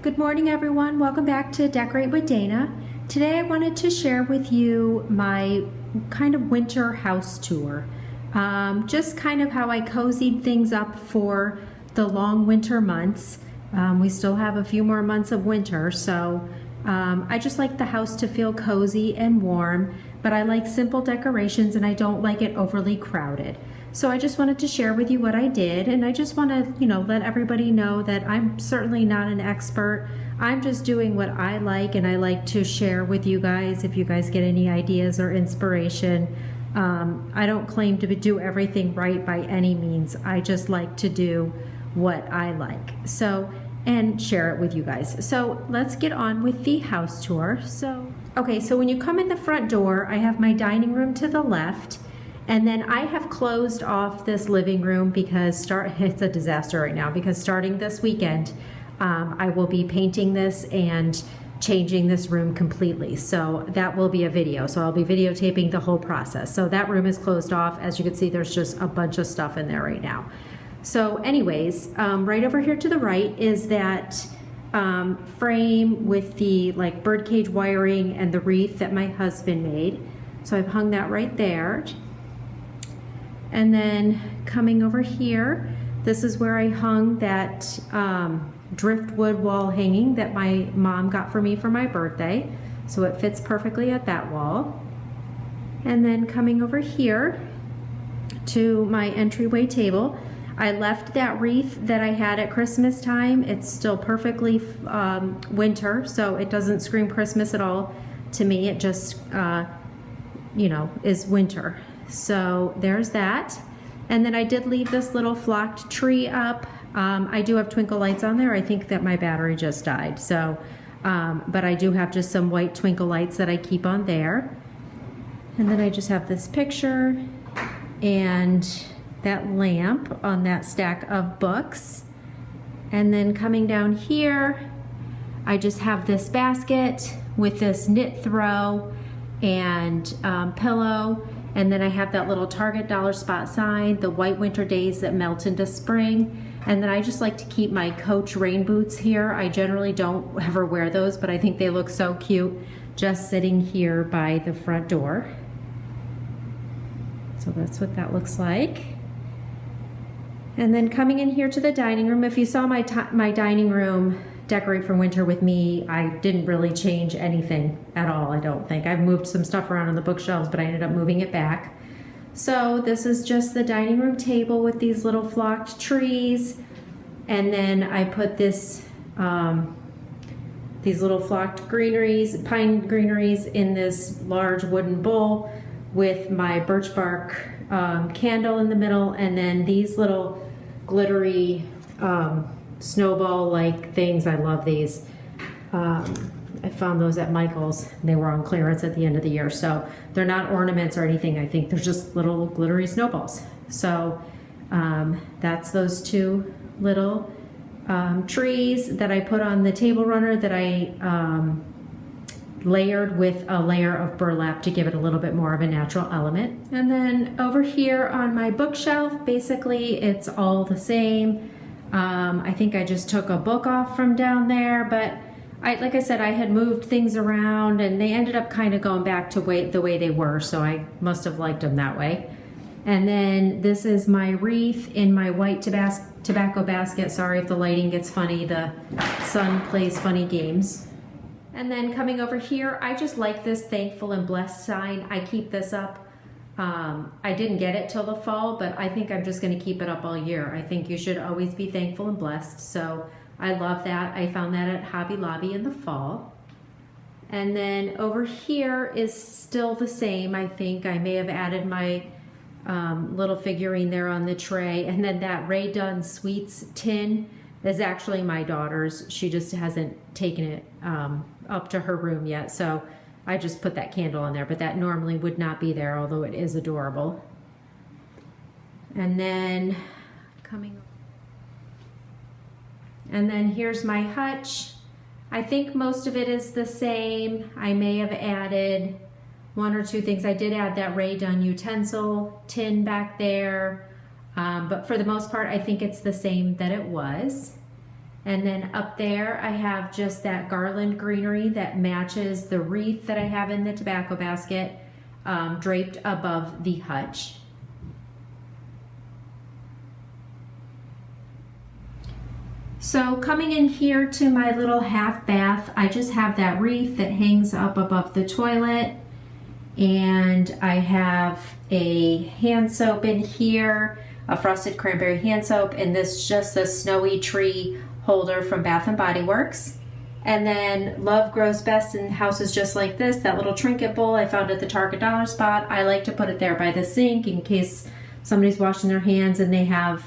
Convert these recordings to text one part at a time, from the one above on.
Good morning, everyone. Welcome back to Decorate with Dana. Today I wanted to share with you my kind of winter house tour. Just kind of how I cozied things up for the long winter months. We still have a few more months of winter, so I just like the house to feel cozy and warm, but I like simple decorations and I don't like it overly crowded. So I just wanted to share with you what I did, and I just want to, let everybody know that I'm certainly not an expert. I'm just doing what I like, and I like to share with you guys if you guys get any ideas or inspiration. I don't claim to do everything right by any means. I just like to do what I like. And share it with you guys. So let's get on with the house tour. So when you come in the front door, I have my dining room to the left. And then I have closed off this living room because it's a disaster right now, because starting this weekend, I will be painting this and changing this room completely. So that will be a video. So I'll be videotaping the whole process. So that room is closed off. As you can see, there's just a bunch of stuff in there right now. So anyways, right over here to the right is that frame with the birdcage wiring and the wreath that my husband made. So I've hung that right there. And then coming over here, this is where I hung that driftwood wall hanging that my mom got for me for my birthday. So it fits perfectly at that wall. And then coming over here to my entryway table, I left that wreath that I had at Christmas time. It's still perfectly winter, so it doesn't scream Christmas at all to me. It just, is winter. So there's that. And then I did leave this little flocked tree up. I do have twinkle lights on there. I think that my battery just died. So, but I do have just some white twinkle lights that I keep on there. And then I just have this picture and that lamp on that stack of books. And then coming down here, I just have this basket with this knit throw and pillow. And then I have that little Target dollar spot sign, the white winter days that melt into spring. And then I just like to keep my Coach rain boots here. I generally don't ever wear those, but I think they look so cute just sitting here by the front door. So that's what that looks like. And then coming in here to the dining room, if you saw my dining room Decorate for Winter with me, I didn't really change anything at all, I don't think. I've moved some stuff around on the bookshelves, but I ended up moving it back. So this is just the dining room table with these little flocked trees. And then I put this, these little flocked greeneries, pine greeneries in this large wooden bowl with my birch bark candle in the middle, and then these little glittery snowball-like things. I love these. I found those at Michael's. They were on clearance at the end of the year. So they're not ornaments or anything. I think they're just little glittery snowballs. So that's those two little trees that I put on the table runner that I layered with a layer of burlap to give it a little bit more of a natural element. And then over here on my bookshelf, basically it's all the same. I think I just took a book off from down there, but like I said, I had moved things around and they ended up kind of going back to the way they were, so I must have liked them that way. And then this is my wreath in my white tobacco basket. Sorry if the lighting gets funny, the sun plays funny games. And then coming over here, I just like this thankful and blessed sign. I keep this up. I didn't get it till the fall, but I think I'm just going to keep it up all year. I think you should always be thankful and blessed. So I love that. I found that at Hobby Lobby in the fall. And then over here is still the same. I think I may have added my little figurine there on the tray. And then that Ray Dunn Sweets tin is actually my daughter's. She just hasn't taken it up to her room yet. So I just put that candle on there, but that normally would not be there, although it is adorable. And then here's my hutch. I think most of it is the same. I may have added one or two things. I did add that Ray Dunn utensil tin back there, but for the most part, I think it's the same that it was. And then up there, I have just that garland greenery that matches the wreath that I have in the tobacco basket, draped above the hutch. So coming in here to my little half bath, I just have that wreath that hangs up above the toilet. And I have a hand soap in here, a frosted cranberry hand soap, and this just a snowy tree holder from Bath and Body Works. And then Love Grows Best in houses just like this, that little trinket bowl I found at the Target dollar spot. I like to put it there by the sink in case somebody's washing their hands and they have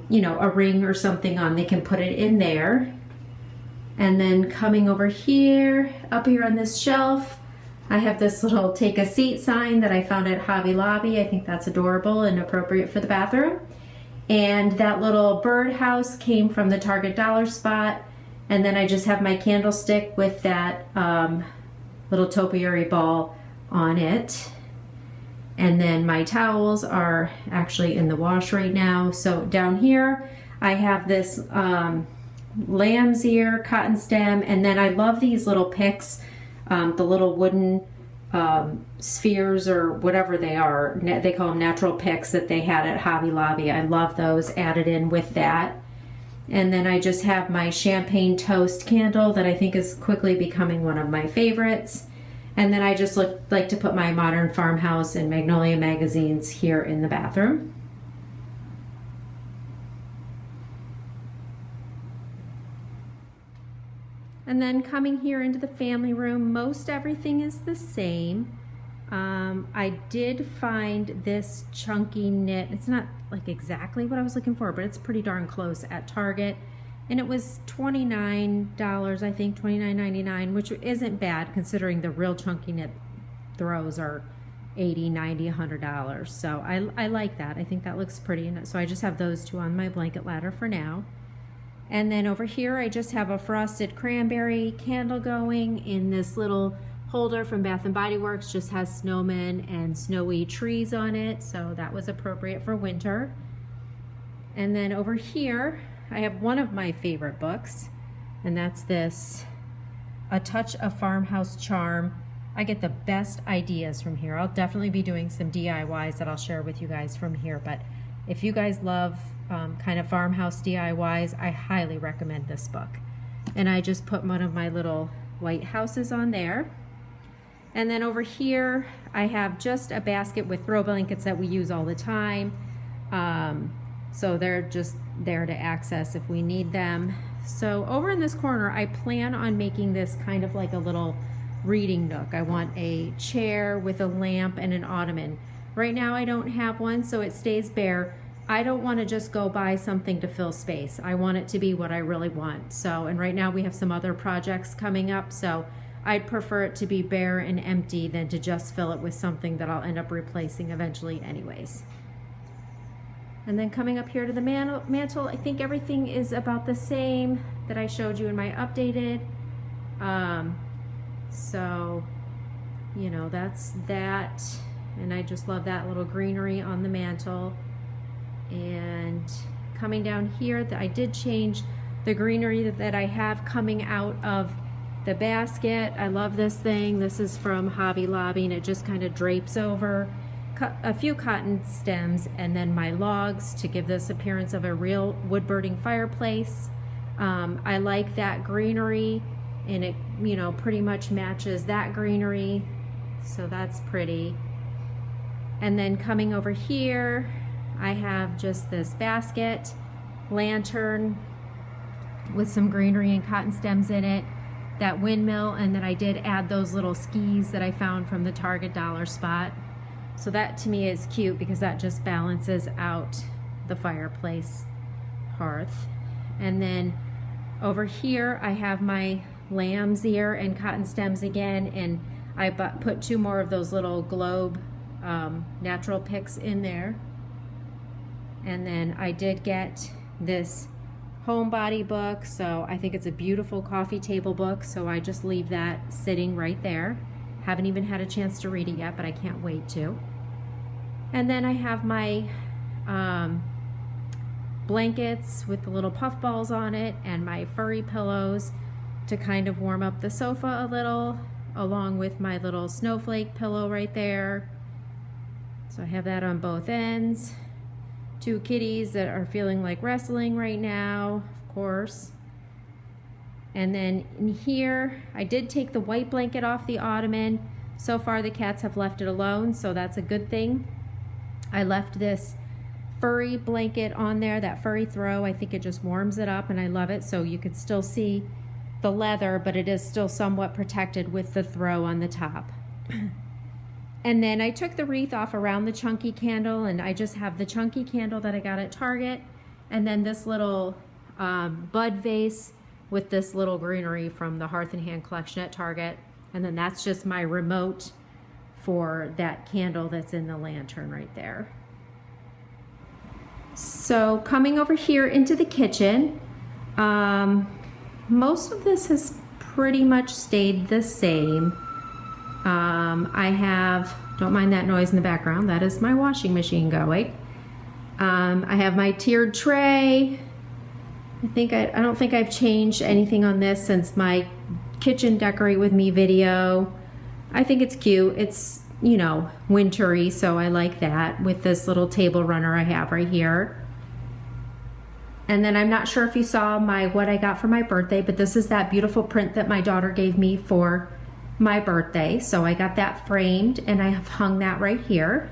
you know, a ring or something on, they can put it in there. And then coming over here, up here on this shelf, I have this little take a seat sign that I found at Hobby Lobby. I think that's adorable and appropriate for the bathroom. And that little birdhouse came from the Target dollar spot. And then I just have my candlestick with that little topiary ball on it. And then my towels are actually in the wash right now. So down here, I have this lamb's ear cotton stem. And then I love these little picks, the little wooden spheres or whatever they are. They call them natural picks that they had at Hobby Lobby. I love those added in with that. And then I just have my champagne toast candle that I think is quickly becoming one of my favorites. And then I just like to put my Modern Farmhouse and Magnolia magazines here in the bathroom. And then coming here into the family room, most everything is the same. I did find this chunky knit. It's not like exactly what I was looking for, but it's pretty darn close at Target. And it was $29, I think, $29.99, which isn't bad considering the real chunky knit throws are $80, $90, $100. So I like that. I think that looks pretty. So I just have those two on my blanket ladder for now. And then over here, I just have a frosted cranberry candle going in this little holder from Bath and Body Works. Just has snowmen and snowy trees on it. So that was appropriate for winter. And then over here, I have one of my favorite books, and that's this, A Touch of Farmhouse Charm. I get the best ideas from here. I'll definitely be doing some DIYs that I'll share with you guys from here, but if you guys love kind of farmhouse DIYs, I highly recommend this book. And I just put one of my little white houses on there. And then over here, I have just a basket with throw blankets that we use all the time. So they're just there to access if we need them. So over in this corner, I plan on making this kind of like a little reading nook. I want a chair with a lamp and an ottoman. Right now I don't have one, so it stays bare. I don't want to just go buy something to fill space. I want it to be what I really want. So, and right now we have some other projects coming up, so I'd prefer it to be bare and empty than to just fill it with something that I'll end up replacing eventually anyways. And then coming up here to the mantle, I think everything is about the same that I showed you in my updated. So, you know, that's that. And I just love that little greenery on the mantle. And coming down here, I did change the greenery that I have coming out of the basket. I love this thing. This is from Hobby Lobby, and it just kind of drapes over a few cotton stems and then my logs to give this appearance of a real wood burning fireplace. I like that greenery, and it, you know, pretty much matches that greenery, so that's pretty. And then coming over here, I have just this basket, lantern with some greenery and cotton stems in it, that windmill, and then I did add those little skis that I found from the Target dollar spot. So that to me is cute because that just balances out the fireplace hearth. And then over here I have my lamb's ear and cotton stems again, and I put two more of those little globe natural picks in there. And then I did get this homebody book, so I think it's a beautiful coffee table book, so I just leave that sitting right there. Haven't even had a chance to read it yet, but I can't wait to. And then I have my blankets with the little puff balls on it and my furry pillows to kind of warm up the sofa a little, along with my little snowflake pillow right there. So I have that on both ends. Two kitties that are feeling like wrestling right now, of course. And then in here, I did take the white blanket off the ottoman. So far the cats have left it alone, so that's a good thing. I left this furry blanket on there, that furry throw. I think it just warms it up and I love it. So you could still see the leather, but it is still somewhat protected with the throw on the top. And then I took the wreath off around the chunky candle, and I just have the chunky candle that I got at Target, and then this little bud vase with this little greenery from the Hearth and Hand collection at Target. And then that's just my remote for that candle that's in the lantern right there. So coming over here into the kitchen, most of this has pretty much stayed the same. I have, don't mind that noise in the background, that is my washing machine going. I have my tiered tray. I don't think I've changed anything on this since my kitchen decorate with me video. I think it's cute. It's, you know, wintry, so I like that with this little table runner I have right here. And then I'm not sure if you saw what I got for my birthday, but this is that beautiful print that my daughter gave me for my birthday. So I got that framed and I have hung that right here.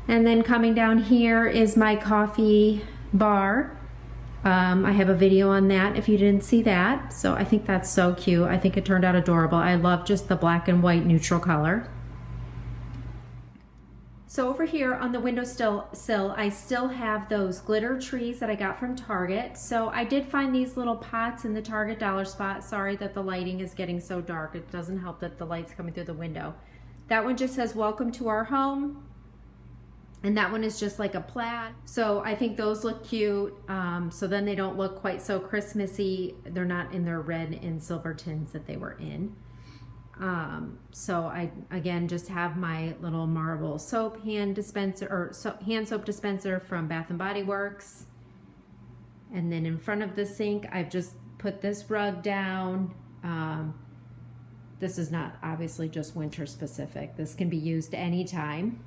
And then coming down here is my coffee bar. I have a video on that if you didn't see that. So I think that's so cute. I think it turned out adorable. I love just the black and white neutral color. So over here on the windowsill, I still have those glitter trees that I got from Target. So I did find these little pots in the Target dollar spot. Sorry that the lighting is getting so dark. It doesn't help that the light's coming through the window. That one just says, "Welcome to our home." And that one is just like a plaid. So I think those look cute. So then they don't look quite so Christmassy. They're not in their red and silver tins that they were in. So I, again, just have my little marble soap hand dispenser, or hand soap dispenser from Bath and Body Works. And then in front of the sink, I've just put this rug down. This is not obviously just winter specific. This can be used anytime.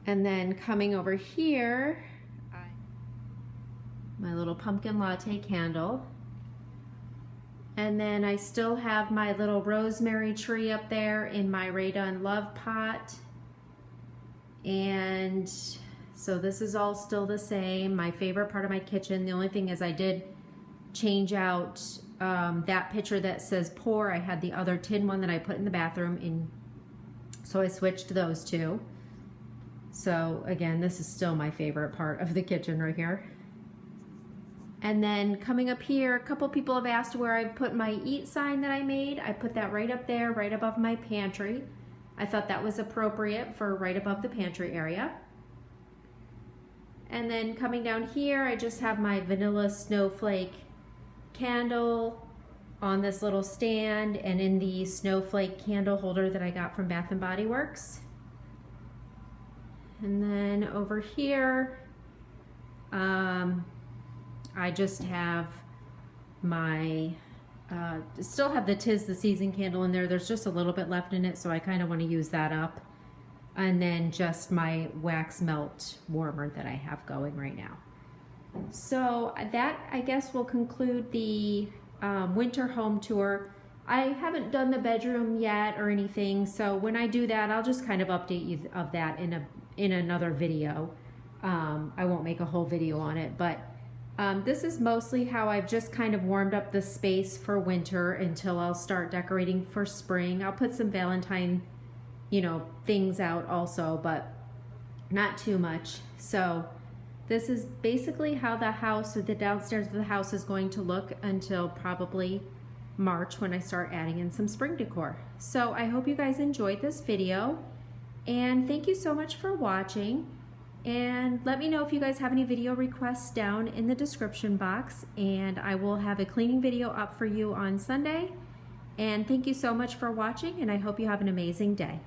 And then coming over here, my little pumpkin latte candle. And then I still have my little rosemary tree up there in my Ray Dunn Love pot. And so this is all still the same. My favorite part of my kitchen. The only thing is I did change out that picture that says pour. I had the other tin one that I put in the bathroom, so I switched those two. So again, this is still my favorite part of the kitchen right here. And then coming up here, a couple people have asked where I put my eat sign that I made. I put that right up there, right above my pantry. I thought that was appropriate for right above the pantry area. And then coming down here, I just have my vanilla snowflake candle on this little stand and in the snowflake candle holder that I got from Bath and Body Works. And then over here, I just have my, still have the 'Tis the Season candle in there. There's just a little bit left in it, so I kind of want to use that up. And then just my wax melt warmer that I have going right now. So that, I guess, will conclude the winter home tour. I haven't done the bedroom yet or anything, so when I do that, I'll just kind of update you of that in another video. I won't make a whole video on it, but this is mostly how I've just kind of warmed up the space for winter until I'll start decorating for spring. I'll put some Valentine, things out also, but not too much. So this is basically how the house, or the downstairs of the house, is going to look until probably March when I start adding in some spring decor. So I hope you guys enjoyed this video, and thank you so much for watching. And let me know if you guys have any video requests down in the description box, and I will have a cleaning video up for you on Sunday. And thank you so much for watching, and I hope you have an amazing day.